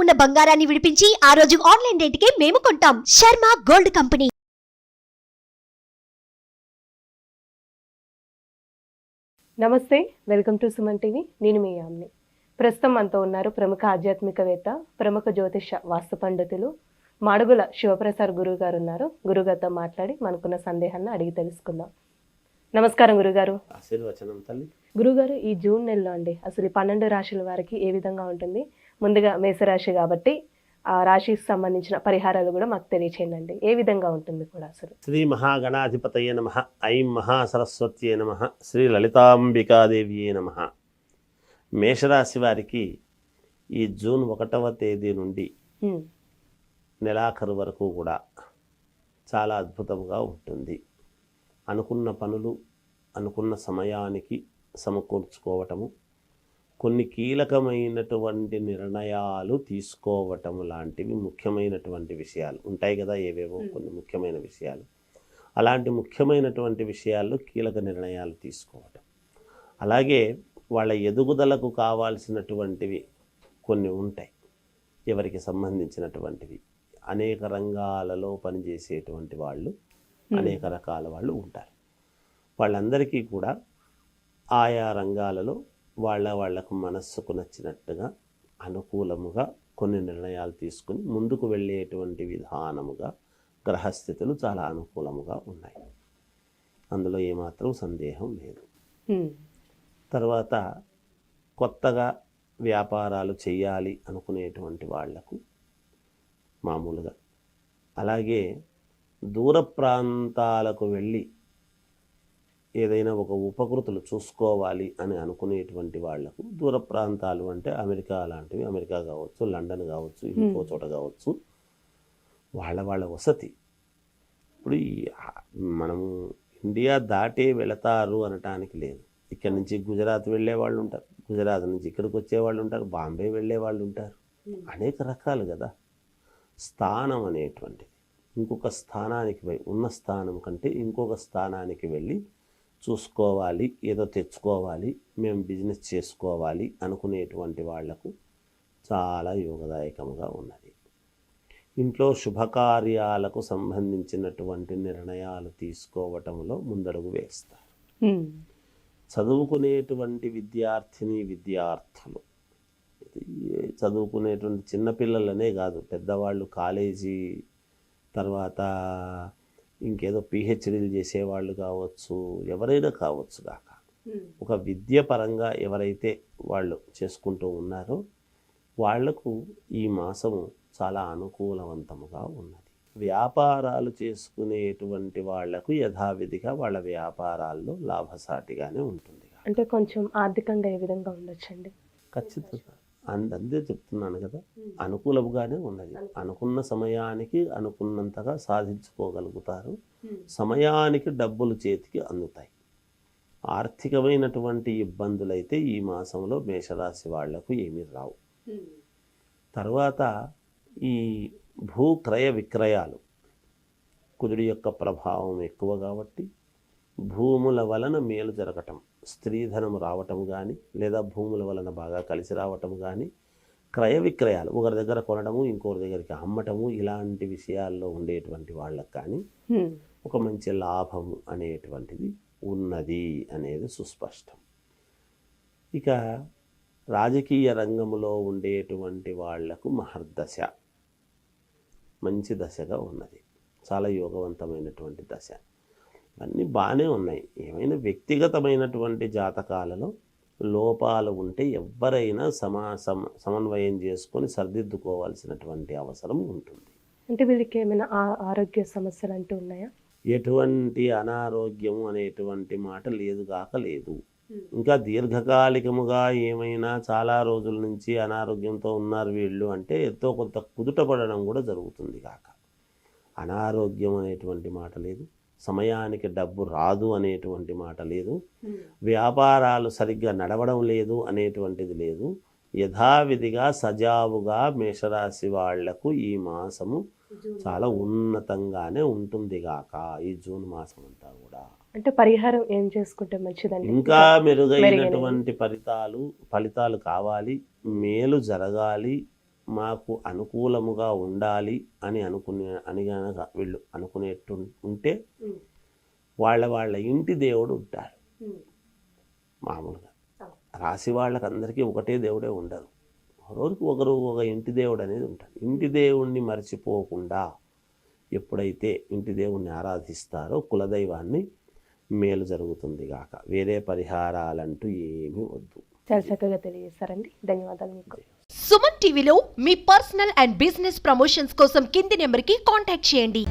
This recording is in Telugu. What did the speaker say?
ఉన్న బంగారాన్ని విడిపించి ఆ రోజు ఆన్లైన్ రేటుకే మేము కొంటాం. Sharma gold company. నమస్తే, వెల్కమ్ టు సుమన్ టీవీ. నేను మీ యామ్ని. ప్రస్తుతం మనతో ఉన్నారు ప్రముఖ ఆధ్యాత్మికవేత్త, ప్రముఖ జ్యోతిష వాస్తు పండితులు మాడుగుల శివప్రసాద్ గురువు గారు ఉన్నారు. గురుగారితో మాట్లాడి మనకున్న సందేహాలను అడిగి తెలుసుకుందాం. నమస్కారం గురుగారు. ఆశీర్వచనం తల్లి. గురుగారు, ఈ జూన్ నెలలో అండి అసలు 12 రాశుల వారికి ఏ విధంగా ఉంటుంది? ముందుగా మేషరాశి కాబట్టి ఆ రాశికి సంబంధించిన పరిహారాలు కూడా మాకు తెలియచేయండి. ఏ విధంగా ఉంటుంది కూడా అసలు? శ్రీ మహాగణాధిపతయే నమః. ఐం మహాసరస్వత్యే నమః. శ్రీ లలితాంబికాదేవియే నమః. మేషరాశి వారికి ఈ జూన్ 1వ తేదీ నుండి నెలాఖరు వరకు కూడా చాలా అద్భుతంగా ఉంటుంది. అనుకున్న పనులు అనుకున్న సమయానికి సమకూర్చుకోవటము, కొన్ని కీలకమైనటువంటి నిర్ణయాలు తీసుకోవటం లాంటివి ముఖ్యమైనటువంటి విషయాలు ఉంటాయి కదా, ఏవేవో కొన్ని ముఖ్యమైన విషయాలు. అలాంటి ముఖ్యమైనటువంటి విషయాల్లో కీలక నిర్ణయాలు తీసుకోవటం, అలాగే వాళ్ళ ఎదుగుదలకు కావాల్సినటువంటివి కొన్ని ఉంటాయి ఎవరికి సంబంధించినటువంటివి. అనేక రంగాలలో పనిచేసేటువంటి వాళ్ళు అనేక రకాల వాళ్ళు ఉంటారు. వాళ్ళందరికీ కూడా ఆయా రంగాలలో వాళ్ళకు మనస్సుకు నచ్చినట్టుగా అనుకూలముగా కొన్ని నిర్ణయాలు తీసుకుని ముందుకు వెళ్ళేటువంటి విధానముగా గ్రహస్థితులు చాలా అనుకూలముగా ఉన్నాయి. అందులో ఏమాత్రం సందేహం లేదు. తర్వాత కొత్తగా వ్యాపారాలు చేయాలి అనుకునేటువంటి వాళ్లకు మామూలుగా, అలాగే దూర ప్రాంతాలకు వెళ్ళి ఏదైనా ఒక ఉపకృతులు చూసుకోవాలి అని అనుకునేటువంటి వాళ్లకు, దూర ప్రాంతాలు అంటే అమెరికా లాంటివి, అమెరికా కావచ్చు, లండన్ కావచ్చు, ఇంకో చోట కావచ్చు, వాళ్ళ వసతి. ఇప్పుడు మనము ఇండియా దాటే వెళతారు అనటానికి లేదు. ఇక్కడ నుంచి గుజరాత్ వెళ్ళే వాళ్ళు ఉంటారు, గుజరాత్ నుంచి ఇక్కడికి వచ్చేవాళ్ళు ఉంటారు, బాంబే వెళ్ళే వాళ్ళు ఉంటారు, అనేక రకాలు కదా. స్థానం అనేటువంటిది ఇంకొక స్థానానికి ఉన్న స్థానం కంటే ఇంకొక స్థానానికి వెళ్ళి చూసుకోవాలి, ఏదో తెచ్చుకోవాలి, మేము బిజినెస్ చేసుకోవాలి అనుకునేటువంటి వాళ్లకు చాలా యోగదాయకముగా ఉన్నది. ఇంట్లో శుభకార్యాలకు సంబంధించినటువంటి నిర్ణయాలు తీసుకోవటంలో ముందడుగు వేస్తారు. చదువుకునేటువంటి విద్యార్థులు, చదువుకునేటువంటి చిన్నపిల్లలనే కాదు, పెద్దవాళ్ళు, కాలేజీ తర్వాత ఇంకేదో పిహెచ్డీలు చేసేవాళ్ళు కావచ్చు, ఎవరైనా కావచ్చు కాక, ఒక విద్య పరంగా ఎవరైతే వాళ్ళు చేసుకుంటూ ఉన్నారో వాళ్లకు ఈ మాసము చాలా అనుకూలవంతముగా ఉన్నది. వ్యాపారాలు చేసుకునేటువంటి వాళ్లకు యథావిధిగా వాళ్ళ వ్యాపారాల్లో లాభసాటిగానే ఉంటుంది. అంటే కొంచెం ఆర్థికంగా ఏ విధంగా ఉండొచ్చండి? ఖచ్చితంగా అందే చెప్తున్నాను కదా, అనుకూలముగానే ఉన్నది. అనుకున్న సమయానికి అనుకున్నంతగా సాధించుకోగలుగుతారు. సమయానికి డబ్బులు చేతికి అందుతాయి. ఆర్థికమైనటువంటి ఇబ్బందులైతే ఈ మాసంలో మేషరాశి వాళ్లకు ఏమీ రావు. తర్వాత ఈ భూక్రయ విక్రయాలు, కుజుడి యొక్క ప్రభావం ఎక్కువ కాబట్టి భూముల వలన మేలు జరగటం, స్త్రీధనం రావటం కానీ, లేదా భూముల వలన బాగా కలిసి రావటం కానీ, క్రయ విక్రయాలు ఒకరి దగ్గర కొనడము ఇంకొకరి దగ్గరికి అమ్మటము, ఇలాంటి విషయాల్లో ఉండేటువంటి వాళ్ళకి కానీ ఒక మంచి లాభము అనేటువంటిది ఉన్నది అనేది సుస్పష్టం. ఇక రాజకీయ రంగంలో ఉండేటువంటి వాళ్లకు మహర్దశ మంచి దశగా ఉన్నది, చాలా యోగవంతమైనటువంటి దశ. అన్నీ బాగానే ఉన్నాయి. ఏమైనా వ్యక్తిగతమైనటువంటి జాతకాలలో లోపాలు ఉంటే ఎవరైనా సమన్వయం చేసుకొని సరిదిద్దుకోవాల్సినటువంటి అవసరం ఉంటుంది. అంటే వీళ్ళకి ఏమైనా ఆరోగ్య సమస్యలు అంటూ ఉన్నాయా? ఎటువంటి అనారోగ్యము అనేటువంటి మాట లేదు కాక లేదు. ఇంకా దీర్ఘకాలికముగా ఏమైనా చాలా రోజుల నుంచి అనారోగ్యంతో ఉన్నారు వీళ్ళు అంటే ఎంతో కొంత కుదుటపడడం కూడా జరుగుతుంది కాక, అనారోగ్యం అనేటువంటి మాట లేదు. సమయానికి డబ్బు రాదు అనేటువంటి మాట లేదు. వ్యాపారాలు సరిగ్గా నడవడం లేదు అనేటువంటిది లేదు. యథావిధిగా సజావుగా మేషరాశి వాళ్లకు ఈ మాసము చాలా ఉన్నతంగానే ఉంటుంది గాక ఈ జూన్ మాసం అంతా కూడా. అంటే పరిహారం ఏం చేసుకుంటే మంచిదండి? ఇంకా మెరుగైనటువంటి ఫలితాలు కావాలి, మేలు జరగాలి, మాకు అనుకూలముగా ఉండాలి అని గనక వీళ్ళు అనుకునేట్టు ఉంటే వాళ్ళ ఇంటి దేవుడు ఉంటారు. మామూలుగా రాశి వాళ్ళకందరికీ ఒకటే దేవుడే ఉండదు, ఒకరు ఒక ఇంటి దేవుడు అనేది ఉంటాడు. ఇంటి దేవుణ్ణి మర్చిపోకుండా ఎప్పుడైతే ఇంటి దేవుణ్ణి ఆరాధిస్తారో కులదైవాన్ని మేలు జరుగుతుంది గాక. వేరే పరిహారాలంటూ ఏమీ వద్దు. చాలా చక్కగా తెలియజేస్తారండి, ధన్యవాదాలు మీకు. సుమన్ టీవీలో మీ పర్సనల్ అండ్ బిజినెస్ ప్రమోషన్స్ కోసం కింది నెంబర్కి కాంటాక్ట్ చేయండి.